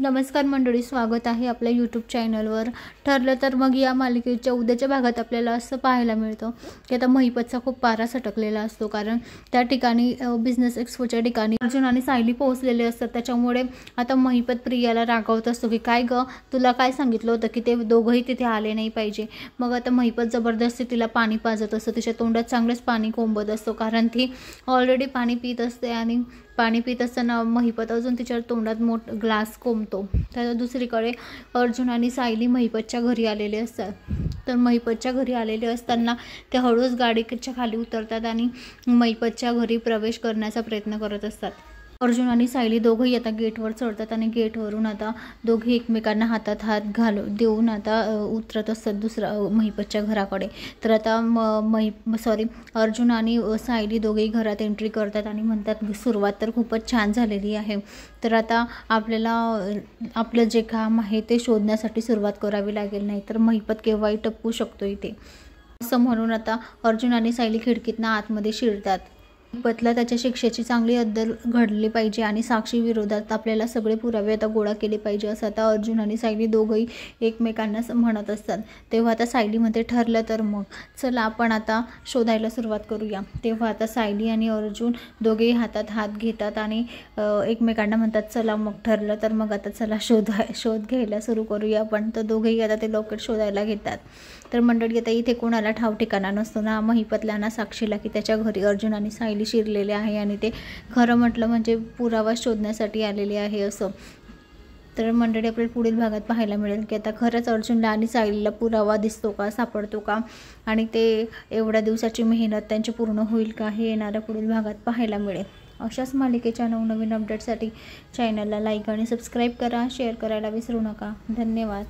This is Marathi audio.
नमस्कार मंडळी, स्वागत आहे आपल्या यूट्यूब चॅनलवर। ठरलं तर मग या मालिकेच्या उद्याच्या भागात आपल्याला असं पाहायला मिळतं की आता महिपतचा खूप पारा सटकलेला असतो, कारण त्या ठिकाणी बिझनेस एक्सपोच्या ठिकाणी अर्जुन आणि सायली पोहोचलेले असतात। त्याच्यामुळे आता महिपत प्रियाला रागवत असतो की काय ग, तुला काय सांगितलं होतं की ते दोघंही तिथे आले नाही पाहिजे। मग आता महिपत जबरदस्ती तिला पाणी पाजत असतं, तिच्या तोंडात चांगलंच पाणी कोंबत असतो, कारण ती ऑलरेडी पाणी पित असते आणि पाणी पित असताना महिपत अजून तिच्या तोंडात ग्लास कोंबतो। तर दुसरीकडे अर्जुन आणि सायली महिपतच्या घरी आलेले असतात। तर महिपतच्या घरी आलेले असताना ते हळूच गाडीच्या खाली उतरतात आणि महिपतच्या घरी प्रवेश करण्याचा प्रयत्न करत असतात। अर्जुन आणि सायली दोघंही आता गेटवर चढतात आणि गेटवरून आता दोघे एकमेकांना हातात हात देऊन आता उतरत असतात दुसऱ्या महिपतच्या घराकडे। तर आता अर्जुन आणि सायली दोघेही घरात एंट्री करतात आणि म्हणतात सुरुवात तर खूपच छान झालेली आहे, तर आता आपल्याला आपलं जे काम आहे ते शोधण्यासाठी सुरुवात करावी लागेल, नाही तर महिपत केव्हाही टपकू शकतो इथे, असं म्हणून आता अर्जुन आणि सायली खिडकीतनं आतमध्ये शिरतात। महिपतला त्याच्या शिक्षेची चांगली अद्दल घडली पाहिजे आणि साक्षी विरोधात आपल्याला सगळे पुरावे आता गोळा केले पाहिजे, असं आता अर्जुन आणि सायली दोघंही एकमेकांना म्हणत असतात। तेव्हा आता सायलीमध्ये ठरलं तर मग चला आपण आता शोधायला सुरुवात करूया। तेव्हा आता सायली आणि अर्जुन दोघेही हातात हात घेतात आणि एकमेकांना म्हणतात चला मग ठरलं तर मग आता चला शोध घ्यायला सुरू करूया आपण। तर दोघेही आता ते लॉकेट शोधायला घेतात। तर मंडळी आता इथे कोणाला ठाव ठिकाणा नसतो ना महिपतला ना साक्षीला की त्याच्या घरी अर्जुन आणि सायली शिरलेले आहे आणि ते खरं म्हटलं म्हणजे पुरावा शोधण्यासाठी आलेले आहे असं। तर मंडळी आपल्याला पुढील भागात पाहायला मिळेल की आता खरंच अर्जुनला आणि सायलीला पुरावा दिसतो का, सापडतो का, आणि ते एवढ्या दिवसाची मेहनत त्यांची पूर्ण होईल का, हे येणाऱ्या पुढील भागात पाहायला मिळेल। अशाच मालिकेच्या नवनवीन अपडेटसाठी चॅनलला लाईक आणि सबस्क्राईब करा, शेअर करायला विसरू नका। धन्यवाद।